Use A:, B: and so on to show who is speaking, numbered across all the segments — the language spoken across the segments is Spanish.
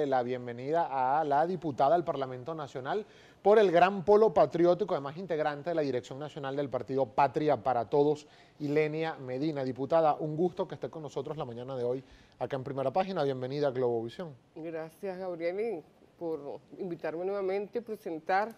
A: la bienvenida a la diputada al Parlamento Nacional por el Gran Polo Patriótico, además integrante de la Dirección Nacional del Partido Patria para Todos, Ilenia Medina. Diputada, un gusto que esté con nosotros la mañana de hoy acá en Primera Página. Bienvenida a Globovisión.
B: Gracias, Gabriel, por invitarme nuevamente a presentar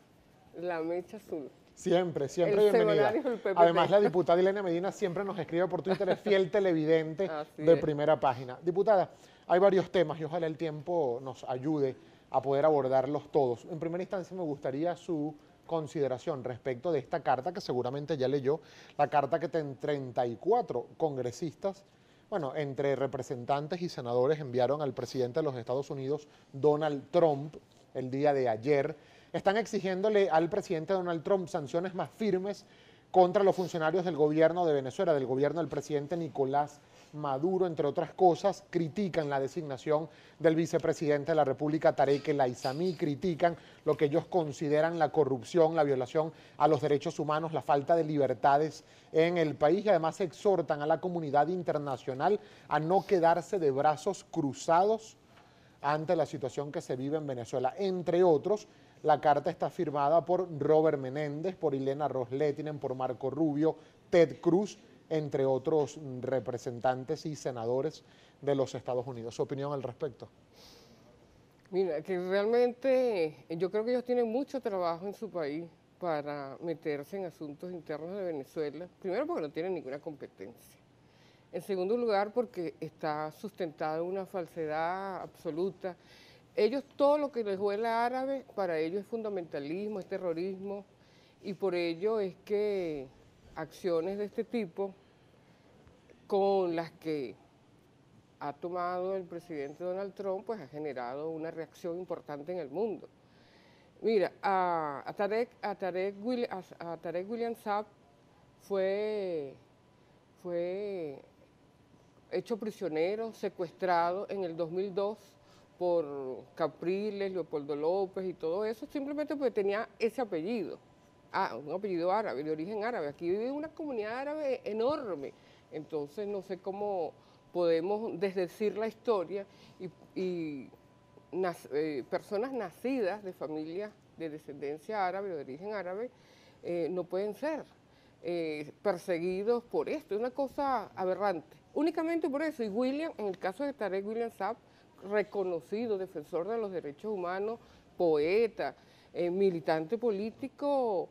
B: la Mecha Azul.
A: Siempre
B: El
A: bienvenida.
B: semanario del PPT.
A: Además, la diputada Ilenia Medina siempre nos escribe por Twitter, es fiel televidente de Primera Página. Diputada, hay varios temas y ojalá el tiempo nos ayude a poder abordarlos todos. En primera instancia me gustaría su consideración respecto de esta carta que seguramente ya leyó, la carta que 34 congresistas, bueno, entre representantes y senadores enviaron al presidente de los Estados Unidos, Donald Trump, el día de ayer. Están exigiéndole al presidente Donald Trump sanciones más firmes contra los funcionarios del gobierno de Venezuela, del gobierno del presidente Nicolás Maduro, entre otras cosas. Critican la designación del vicepresidente de la República, Tarek El Aissami, critican lo que ellos consideran la corrupción, la violación a los derechos humanos, la falta de libertades en el país, y además exhortan a la comunidad internacional a no quedarse de brazos cruzados ante la situación que se vive en Venezuela. Entre otros, la carta está firmada por Robert Menéndez, por Ilena Ros-Lehtinen, por Marco Rubio, Ted Cruz, entre otros representantes y senadores de los Estados Unidos. ¿Su opinión al respecto?
B: Mira, que realmente yo creo que ellos tienen mucho trabajo en su país para meterse en asuntos internos de Venezuela. Primero, porque no tienen ninguna competencia. En segundo lugar, porque está sustentada una falsedad absoluta. Ellos, todo lo que les huela árabe, para ellos es fundamentalismo, es terrorismo, y por ello es que acciones de este tipo, con las que ha tomado el presidente Donald Trump, pues ha generado una reacción importante en el mundo. Mira, a Tarek William Saab fue hecho prisionero, secuestrado en el 2002 por Capriles, Leopoldo López y todo eso, simplemente porque tenía ese apellido, un apellido árabe, de origen árabe. Aquí vive una comunidad árabe enorme, entonces no sé cómo podemos desdecir la historia y personas nacidas de familias de descendencia árabe o de origen árabe no pueden ser perseguidos por esto. Es una cosa aberrante, únicamente por eso. Y William, en el caso de Tarek William Saab, reconocido defensor de los derechos humanos, poeta, militante político,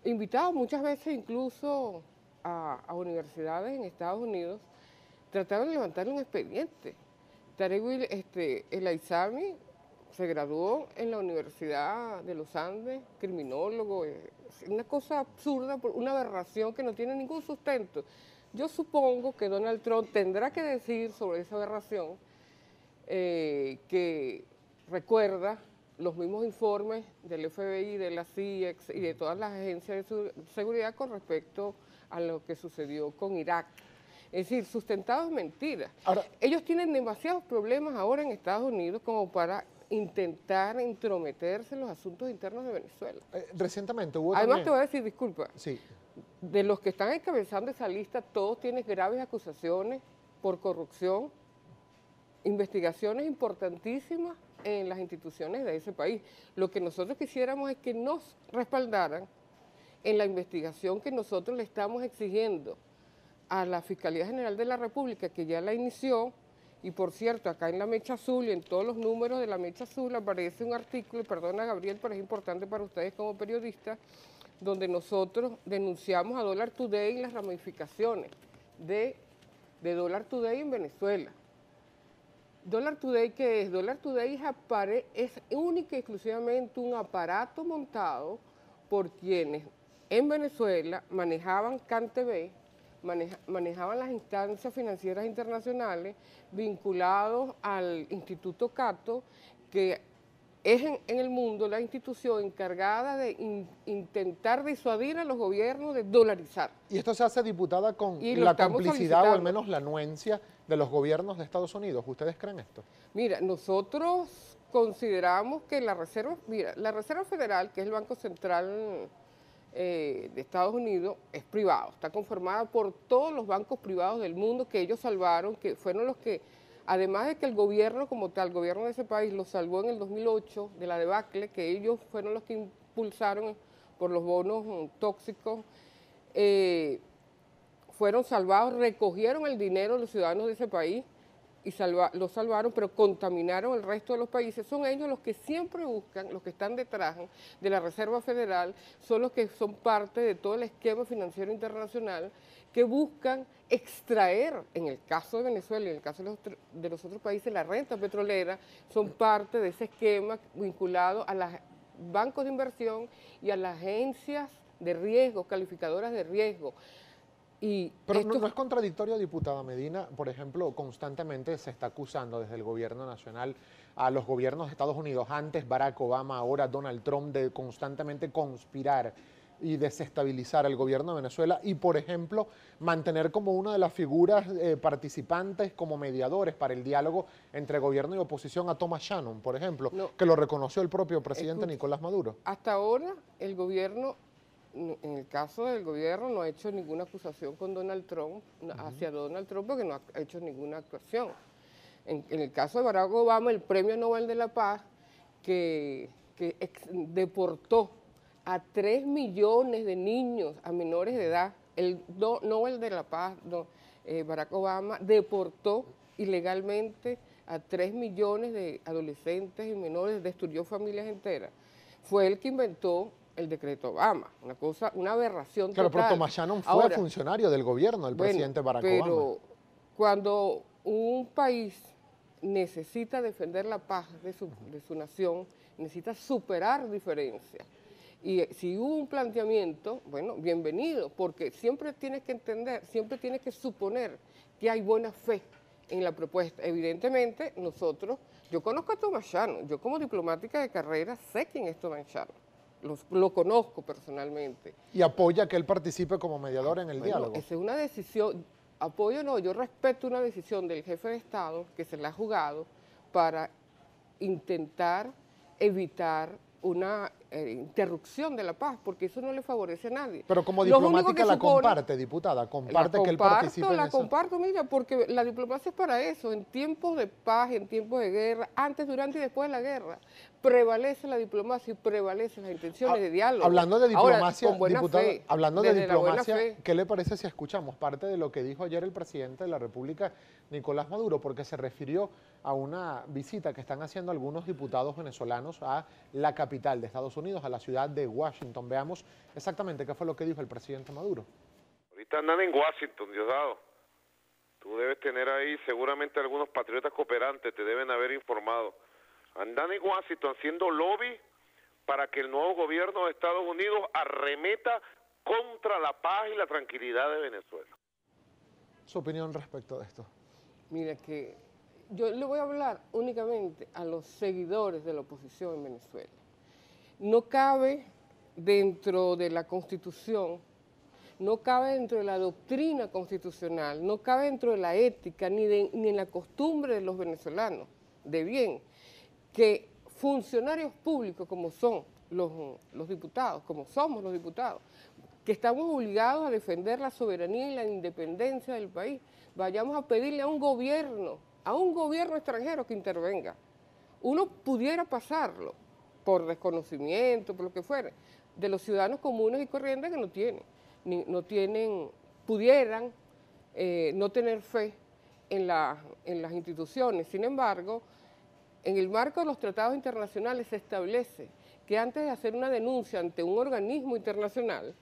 B: invitado muchas veces incluso a universidades en Estados Unidos, trataron de levantar un expediente. Tarek El Aissami se graduó en la Universidad de los Andes, criminólogo, una cosa absurda, una aberración que no tiene ningún sustento. Yo supongo que Donald Trump tendrá que decir sobre esa aberración que recuerda los mismos informes del FBI, de la CIA y de todas las agencias de seguridad con respecto a lo que sucedió con Irak. Es decir, sustentados en mentiras. Ahora, ellos tienen demasiados problemas ahora en Estados Unidos como para intentar intrometerse en los asuntos internos de Venezuela.
A: Recientemente hubo
B: Además,
A: también...
B: te voy a decir, disculpa,
A: sí,
B: de los que están encabezando esa lista, todos tienen graves acusaciones por corrupción, investigaciones importantísimas en las instituciones de ese país. Lo que nosotros quisiéramos es que nos respaldaran en la investigación que nosotros le estamos exigiendo a la Fiscalía General de la República, que ya la inició. Y por cierto, acá en la Mecha Azul y en todos los números de la Mecha Azul aparece un artículo, y perdona Gabriel, pero es importante para ustedes como periodistas, donde nosotros denunciamos a Dollar Today y las ramificaciones de Dollar Today en Venezuela. Dollar Today, ¿qué es? Dollar Today es única y exclusivamente un aparato montado por quienes en Venezuela manejaban CanTV, manejaban las instancias financieras internacionales vinculados al Instituto Cato, que es en el mundo la institución encargada de intentar disuadir a los gobiernos de dolarizar.
A: Y esto se hace, diputada, con la complicidad o al menos la anuencia de los gobiernos de Estados Unidos. ¿Ustedes creen esto?
B: Mira, nosotros consideramos que la Reserva Federal, que es el Banco Central de Estados Unidos, es privado, está conformada por todos los bancos privados del mundo que ellos salvaron, que fueron los que Además de que el gobierno como tal, el gobierno de ese país lo salvó en el 2008 de la debacle, que ellos fueron los que impulsaron por los bonos tóxicos, fueron salvados, recogieron el dinero de los ciudadanos de ese país y lo salvaron, pero contaminaron el resto de los países. Son ellos los que siempre buscan, los que están detrás de la Reserva Federal, son los que son parte de todo el esquema financiero internacional que buscan extraer, en el caso de Venezuela y en el caso de los otros países, la renta petrolera, son parte de ese esquema vinculado a los bancos de inversión y a las agencias de riesgo, calificadoras de riesgo.
A: Pero no es contradictorio, diputada Medina. Por ejemplo, constantemente se está acusando desde el gobierno nacional a los gobiernos de Estados Unidos, antes Barack Obama, ahora Donald Trump, de constantemente conspirar y desestabilizar el gobierno de Venezuela y, por ejemplo, mantener como una de las figuras participantes como mediadores para el diálogo entre gobierno y oposición a Thomas Shannon, por ejemplo, que lo reconoció el propio presidente Nicolás Maduro.
B: Hasta ahora el gobierno, en el caso del gobierno, no ha hecho ninguna acusación con Donald Trump, hacia Donald Trump, porque no ha hecho ninguna actuación. En el caso de Barack Obama, el Premio Nobel de la Paz, que deportó a 3 millones de niños, a menores de edad, el Nobel de la Paz, Barack Obama, deportó ilegalmente a 3 millones de adolescentes y menores, destruyó familias enteras. Fue el que inventó el decreto Obama, una aberración total.
A: Claro, pero Thomas Shannon fue funcionario del gobierno del presidente Barack Obama.
B: Pero cuando un país necesita defender la paz de su nación, necesita superar diferencias. Y si hubo un planteamiento, bueno, bienvenido, porque siempre tienes que entender, siempre tienes que suponer que hay buena fe en la propuesta. Evidentemente, yo conozco a Thomas Shannon, yo como diplomática de carrera sé quién es Thomas Shannon. Lo conozco personalmente.
A: ¿Y apoya que él participe como mediador en el diálogo?
B: Esa es una decisión, apoyo no, yo respeto una decisión del jefe de Estado que se la ha jugado para intentar evitar una interrupción de la paz, porque eso no le favorece a nadie.
A: Pero como diplomática la comparte, diputada, comparte que él participe en eso.
B: La comparto, mira, porque la diplomacia es para eso, en tiempos de paz, en tiempos de guerra, antes, durante y después de la guerra, prevalece la diplomacia y prevalecen las intenciones de diálogo.
A: Hablando de diplomacia,
B: ahora,
A: diputada, hablando de diplomacia, ¿qué le parece si escuchamos parte de lo que dijo ayer el presidente de la República, Nicolás Maduro, porque se refirió a una visita que están haciendo algunos diputados venezolanos a la capital de Estados Unidos, a la ciudad de Washington? Veamos exactamente qué fue lo que dijo el presidente Maduro.
C: Ahorita andan en Washington, Diosdado. Tú debes tener ahí seguramente algunos patriotas cooperantes, te deben haber informado. Andan en Washington haciendo lobby para que el nuevo gobierno de Estados Unidos arremeta contra la paz y la tranquilidad de Venezuela.
A: ¿Su opinión respecto de esto?
B: Mira, que yo le voy a hablar únicamente a los seguidores de la oposición en Venezuela. No cabe dentro de la Constitución, no cabe dentro de la doctrina constitucional, no cabe dentro de la ética ni en la costumbre de los venezolanos de bien, que funcionarios públicos como son los diputados, como somos los diputados, que estamos obligados a defender la soberanía y la independencia del país, vayamos a pedirle a un gobierno extranjero que intervenga. Uno pudiera pasarlo por desconocimiento, por lo que fuera, de los ciudadanos comunes y corrientes que pudieran no tener fe en las instituciones. Sin embargo, en el marco de los tratados internacionales se establece que antes de hacer una denuncia ante un organismo internacional,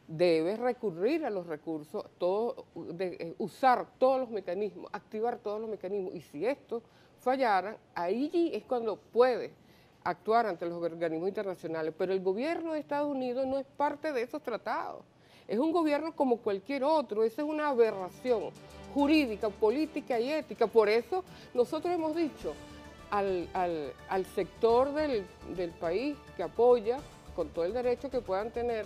B: debes recurrir a los recursos, usar todos los mecanismos, activar todos los mecanismos. Y si estos fallaran, ahí es cuando puedes actuar ante los organismos internacionales. Pero el gobierno de Estados Unidos no es parte de esos tratados. Es un gobierno como cualquier otro. Esa es una aberración jurídica, política y ética. Por eso nosotros hemos dicho al sector del país que apoya, con todo el derecho que puedan tener,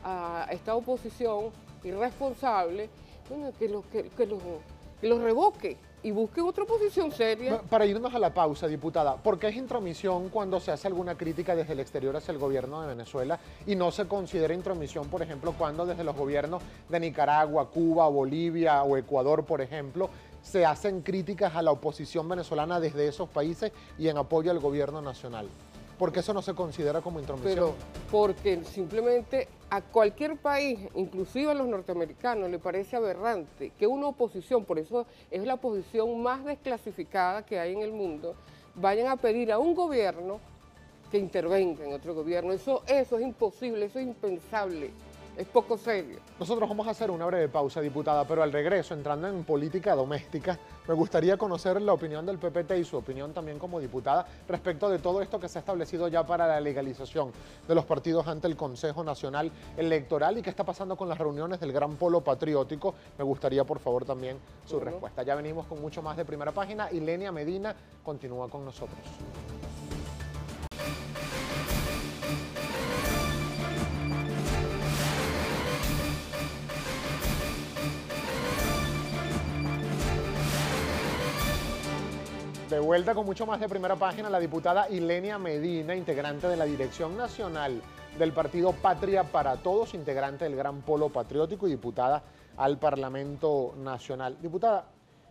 B: a esta oposición irresponsable, bueno, que los revoque y busque otra oposición seria.
A: Para irnos a la pausa, diputada, ¿por qué es intromisión cuando se hace alguna crítica desde el exterior hacia el gobierno de Venezuela y no se considera intromisión, por ejemplo, cuando desde los gobiernos de Nicaragua, Cuba, Bolivia o Ecuador, por ejemplo, se hacen críticas a la oposición venezolana desde esos países y en apoyo al gobierno nacional? Porque eso no se considera como intromisión.
B: Pero porque simplemente a cualquier país, inclusive a los norteamericanos, le parece aberrante que una oposición, por eso es la posición más desclasificada que hay en el mundo, vayan a pedir a un gobierno que intervenga en otro gobierno. Eso es imposible, eso es impensable. Es poco serio.
A: Nosotros vamos a hacer una breve pausa, diputada, pero al regreso, entrando en política doméstica, me gustaría conocer la opinión del PPT y su opinión también como diputada respecto de todo esto que se ha establecido ya para la legalización de los partidos ante el Consejo Nacional Electoral y qué está pasando con las reuniones del Gran Polo Patriótico. Me gustaría, por favor, también su respuesta. Ya venimos con mucho más de Primera Página y Lenia Medina continúa con nosotros. De vuelta con mucho más de Primera Página, la diputada Ilenia Medina, integrante de la Dirección Nacional del Partido Patria para Todos, integrante del Gran Polo Patriótico y diputada al Parlamento Nacional. Diputada,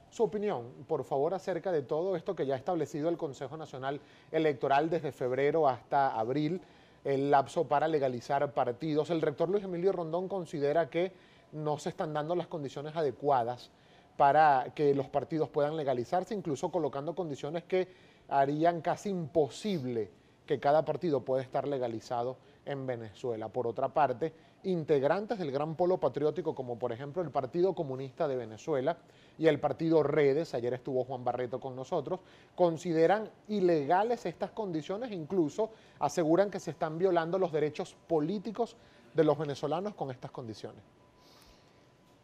A: su opinión, por favor, acerca de todo esto que ya ha establecido el Consejo Nacional Electoral desde febrero hasta abril, el lapso para legalizar partidos. El rector Luis Emilio Rondón considera que no se están dando las condiciones adecuadas para que los partidos puedan legalizarse, incluso colocando condiciones que harían casi imposible que cada partido pueda estar legalizado en Venezuela. Por otra parte, integrantes del Gran Polo Patriótico, como por ejemplo el Partido Comunista de Venezuela y el Partido Redes, ayer estuvo Juan Barreto con nosotros, consideran ilegales estas condiciones, incluso aseguran que se están violando los derechos políticos de los venezolanos con estas condiciones.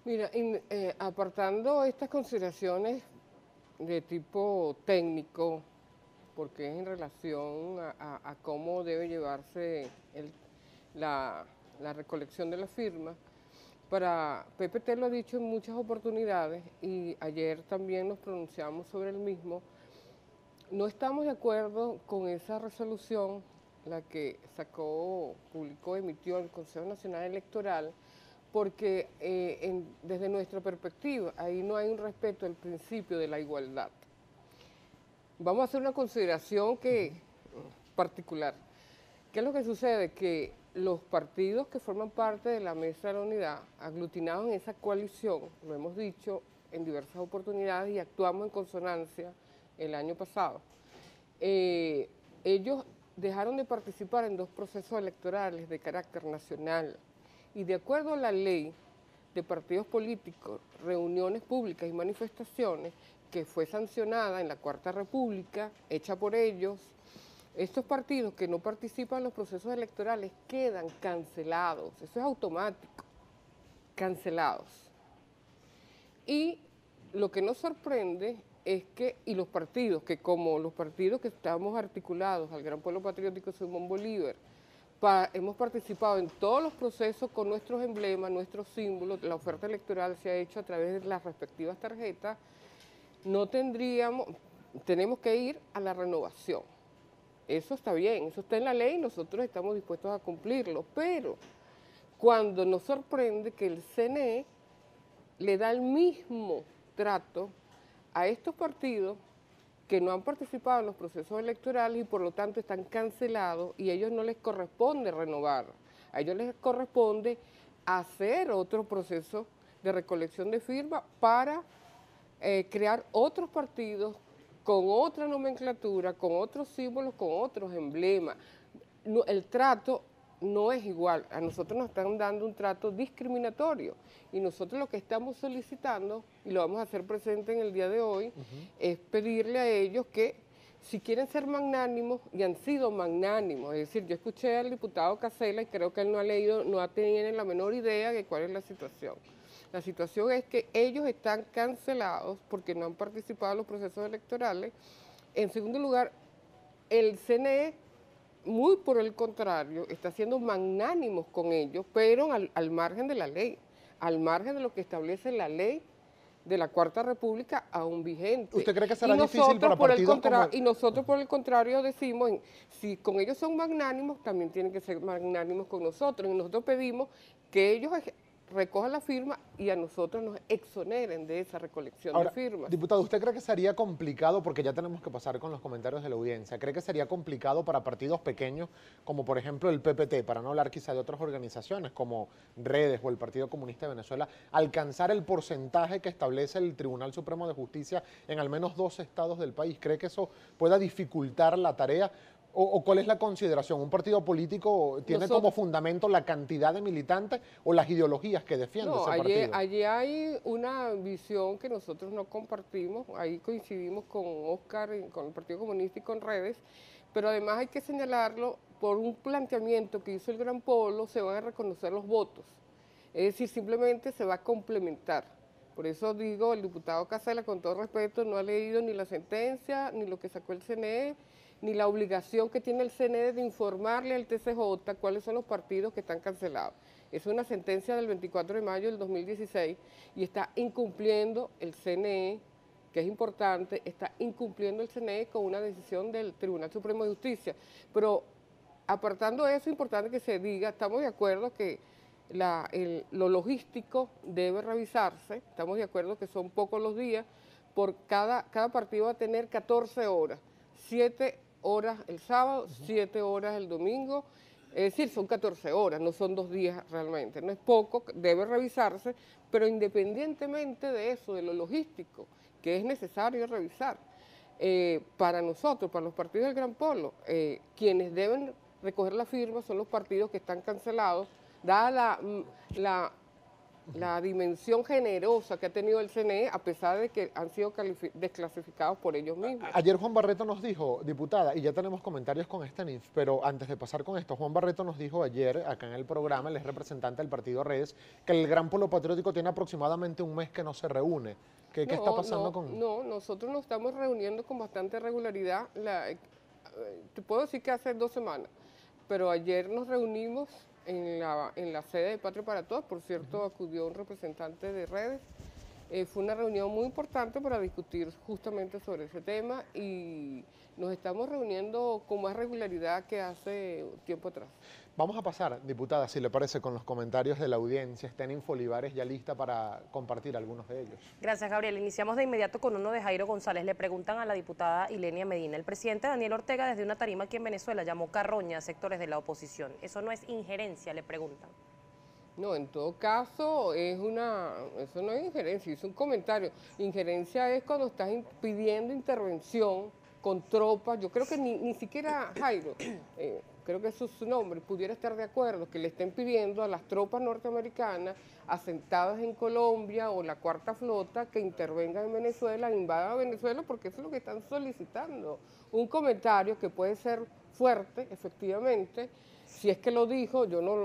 B: Mira, apartando estas consideraciones de tipo técnico, porque es en relación a cómo debe llevarse la recolección de las firmas, para PPT lo ha dicho en muchas oportunidades y ayer también nos pronunciamos sobre el mismo, no estamos de acuerdo con esa resolución, la que publicó, emitió el Consejo Nacional Electoral, porque desde nuestra perspectiva, ahí no hay un respeto al principio de la igualdad. Vamos a hacer una consideración particular. ¿Qué es lo que sucede? Que los partidos que forman parte de la Mesa de la Unidad, aglutinados en esa coalición, lo hemos dicho en diversas oportunidades y actuamos en consonancia el año pasado, ellos dejaron de participar en 2 procesos electorales de carácter nacional, y de acuerdo a la ley de partidos políticos, reuniones públicas y manifestaciones, que fue sancionada en la Cuarta República, hecha por ellos, estos partidos que no participan en los procesos electorales quedan cancelados, eso es automático, cancelados. Y lo que nos sorprende es que, y los partidos, que como los partidos que estamos articulados al Gran Pueblo Patriótico Simón Bolívar, hemos participado en todos los procesos con nuestros emblemas, nuestros símbolos, la oferta electoral se ha hecho a través de las respectivas tarjetas, tenemos que ir a la renovación. Eso está bien, eso está en la ley y nosotros estamos dispuestos a cumplirlo, pero cuando nos sorprende que el CNE le da el mismo trato a estos partidos que no han participado en los procesos electorales y por lo tanto están cancelados y a ellos no les corresponde renovar, a ellos les corresponde hacer otro proceso de recolección de firmas para crear otros partidos con otra nomenclatura, con otros símbolos, con otros emblemas. El trato no es igual, a nosotros nos están dando un trato discriminatorio y nosotros lo que estamos solicitando, y lo vamos a hacer presente en el día de hoy, es pedirle a ellos que si quieren ser magnánimos, y han sido magnánimos, es decir, yo escuché al diputado Casella y creo que él no ha tenido la menor idea de cuál es la situación. La situación es que ellos están cancelados porque no han participado en los procesos electorales. En segundo lugar, el CNE, muy por el contrario, está siendo magnánimos con ellos, pero al margen de la ley, al margen de lo que establece la ley de la Cuarta República aún vigente.
A: ¿Usted cree que será difícil para partidos como...?
B: Y nosotros por el contrario decimos, si con ellos son magnánimos, también tienen que ser magnánimos con nosotros. Y nosotros pedimos que ellos recojan la firma y a nosotros nos exoneren de esa recolección
A: Ahora,
B: de firmas.
A: diputado, ¿usted cree que sería complicado, porque ya tenemos que pasar con los comentarios de la audiencia, cree que sería complicado para partidos pequeños, como por ejemplo el PPT, para no hablar quizá de otras organizaciones como Redes o el Partido Comunista de Venezuela, alcanzar el porcentaje que establece el Tribunal Supremo de Justicia en al menos 2 estados del país? ¿Cree que eso pueda dificultar la tarea? ¿O cuál es la consideración? ¿Un partido político tiene como fundamento la cantidad de militantes o las ideologías que defiende ese partido?
B: Allí hay una visión que nosotros no compartimos, ahí coincidimos con Oscar, con el Partido Comunista y con Redes, pero además hay que señalarlo, por un planteamiento que hizo el Gran Polo, se van a reconocer los votos, es decir, simplemente se va a complementar. Por eso digo, el diputado Casella, con todo respeto, no ha leído ni la sentencia, ni lo que sacó el CNE, ni la obligación que tiene el CNE de informarle al TCJ cuáles son los partidos que están cancelados. Es una sentencia del 24 de mayo del 2016 y está incumpliendo el CNE, que es importante, está incumpliendo el CNE con una decisión del Tribunal Supremo de Justicia. Apartando eso, es importante que se diga, estamos de acuerdo que lo logístico debe revisarse, estamos de acuerdo que son pocos los días, por cada partido va a tener 14 horas, 7 horas el sábado, 7 horas el domingo, es decir, son 14 horas, no son 2 días realmente, no es poco, debe revisarse, pero independientemente de eso, de lo logístico, que es necesario revisar, para nosotros, para los partidos del Gran Polo, quienes deben recoger la firma son los partidos que están cancelados, dada la dimensión generosa que ha tenido el CNE, a pesar de que han sido desclasificados por ellos mismos.
A: Ayer Juan Barreto nos dijo, diputada, y ya tenemos comentarios con esta NIF, pero antes de pasar con esto, Juan Barreto nos dijo ayer, acá en el programa, él es representante del partido Redes, que el Gran Polo Patriótico tiene aproximadamente un mes que no se reúne. ¿Qué está pasando con...?
B: No, nosotros nos estamos reuniendo con bastante regularidad. Te puedo decir que hace 2 semanas, pero ayer nos reunimos en la sede de Patria para Todos. Por cierto, acudió un representante de Redes. Fue una reunión muy importante para discutir justamente sobre ese tema y nos estamos reuniendo con más regularidad que hace tiempo atrás.
A: Vamos a pasar, diputada, si le parece, con los comentarios de la audiencia. Está en Infolivares ya lista para compartir algunos de ellos.
D: Gracias, Gabriel. Iniciamos de inmediato con uno de Jairo González. Le preguntan a la diputada Ilenia Medina. El presidente Daniel Ortega, desde una tarima aquí en Venezuela, llamó carroña a sectores de la oposición. ¿Eso no es injerencia?, le preguntan.
B: No, en todo caso, eso no es injerencia, es un comentario. Injerencia es cuando estás pidiendo intervención con tropas. Yo creo que ni siquiera Jairo, creo que eso es su nombre, pudiera estar de acuerdo que le estén pidiendo a las tropas norteamericanas asentadas en Colombia o la Cuarta Flota que intervengan en Venezuela, invadan a Venezuela, porque eso es lo que están solicitando. Un comentario que puede ser fuerte, efectivamente. Si es que lo dijo, yo no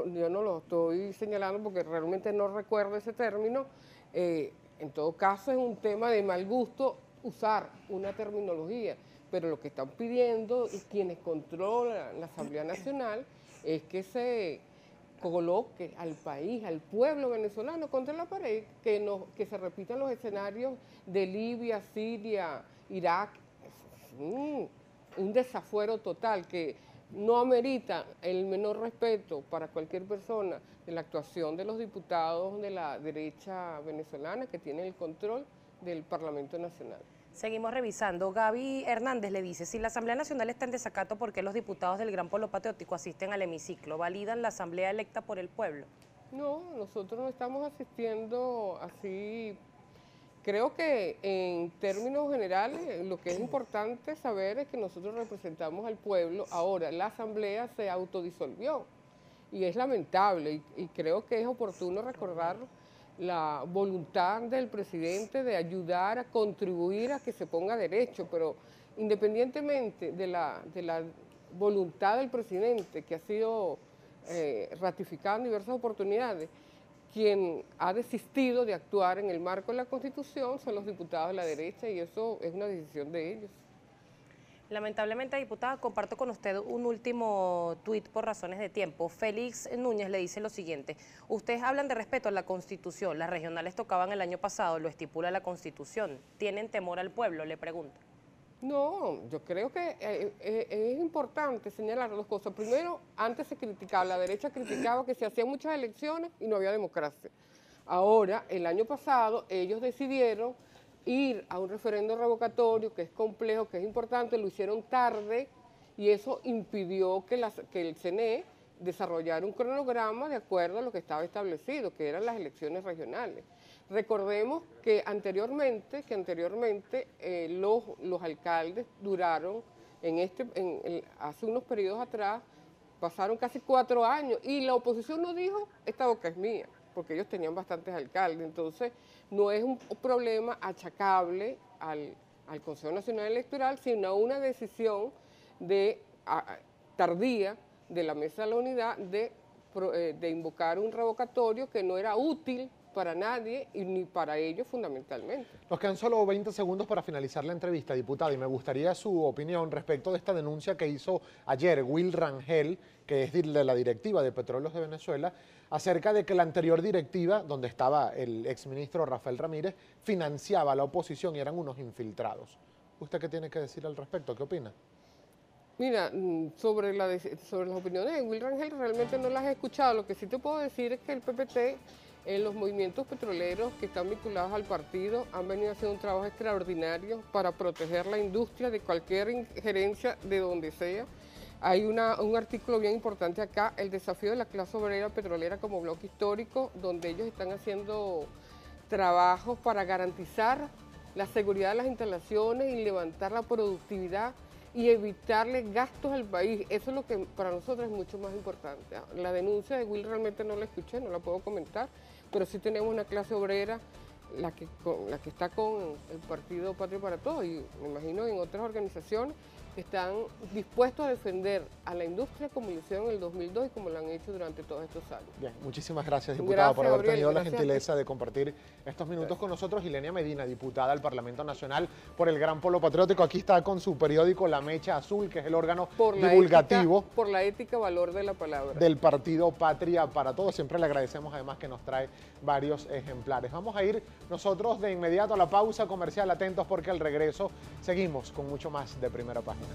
B: lo estoy señalando porque realmente no recuerdo ese término. En todo caso, es un tema de mal gusto usar una terminología, pero lo que están pidiendo y quienes controlan la Asamblea Nacional es que se coloque al país, al pueblo venezolano contra la pared, que se repitan los escenarios de Libia, Siria, Irak. Es un desafuero total que no amerita el menor respeto para cualquier persona de la actuación de los diputados de la derecha venezolana que tienen el control del Parlamento Nacional.
D: Seguimos revisando. Gaby Hernández le dice, si la Asamblea Nacional está en desacato, ¿por qué los diputados del Gran Polo Patriótico asisten al hemiciclo? ¿Validan la Asamblea electa por el pueblo?
B: No, nosotros no estamos asistiendo así. Creo que en términos generales lo que es importante saber es que nosotros representamos al pueblo. Ahora, la Asamblea se autodisolvió y es lamentable y creo que es oportuno recordar la voluntad del presidente de ayudar a contribuir a que se ponga derecho, pero independientemente de la voluntad del presidente que ha sido ratificada en diversas oportunidades, quien ha desistido de actuar en el marco de la Constitución son los diputados de la derecha y eso es una decisión de ellos.
D: Lamentablemente, diputada, comparto con usted un último tuit por razones de tiempo. Félix Núñez le dice lo siguiente: ustedes hablan de respeto a la Constitución, las regionales tocaban el año pasado, lo estipula la Constitución. ¿Tienen temor al pueblo?, le pregunta.
B: No, yo creo que es importante señalar dos cosas. Primero, antes se criticaba, la derecha criticaba que se hacían muchas elecciones y no había democracia. Ahora, el año pasado, ellos decidieron ir a un referendo revocatorio, que es complejo, que es importante, lo hicieron tarde y eso impidió que el CNE desarrollara un cronograma de acuerdo a lo que estaba establecido, que eran las elecciones regionales. Recordemos que anteriormente los alcaldes duraron, hace unos periodos atrás, pasaron casi 4 años y la oposición no dijo, esta boca es mía, porque ellos tenían bastantes alcaldes. Entonces, no es un problema achacable al Consejo Nacional Electoral, sino una decisión tardía de la Mesa de la Unidad de invocar un revocatorio que no era útil para nadie y ni para ellos fundamentalmente.
A: Nos quedan solo 20 segundos para finalizar la entrevista, diputada, y me gustaría su opinión respecto de esta denuncia que hizo ayer Will Rangel, que es de la directiva de Petróleos de Venezuela, acerca de que la anterior directiva, donde estaba el exministro Rafael Ramírez, financiaba a la oposición y eran unos infiltrados. ¿Usted qué tiene que decir al respecto? ¿Qué opina?
B: Mira, sobre las opiniones de Will Rangel realmente no las he escuchado. Lo que sí te puedo decir es que el PPT, en los movimientos petroleros que están vinculados al partido, han venido haciendo un trabajo extraordinario para proteger la industria de cualquier injerencia de donde sea. Hay un artículo bien importante acá, el desafío de la clase obrera petrolera como bloque histórico, donde ellos están haciendo trabajos para garantizar la seguridad de las instalaciones y levantar la productividad y evitarle gastos al país. Eso es lo que para nosotros es mucho más importante. La denuncia de Will realmente no la escuché, no la puedo comentar, pero sí tenemos una clase obrera, la que está con el Partido Patria para Todos y me imagino en otras organizaciones, que están dispuestos a defender a la industria como lo hicieron en el 2002 y como lo han hecho durante todos estos años.
A: Bien, muchísimas gracias, diputada, por haber tenido la gentileza de compartir estos minutos con nosotros. Ilenia Medina, diputada al Parlamento Nacional por el Gran Polo Patriótico. Aquí está con su periódico La Mecha Azul, que es el órgano divulgativo.
B: Por la ética, valor de la palabra.
A: Del Partido Patria para Todos. Siempre le agradecemos además que nos trae varios ejemplares. Vamos a ir nosotros de inmediato a la pausa comercial. Atentos porque al regreso seguimos con mucho más de Primera Página.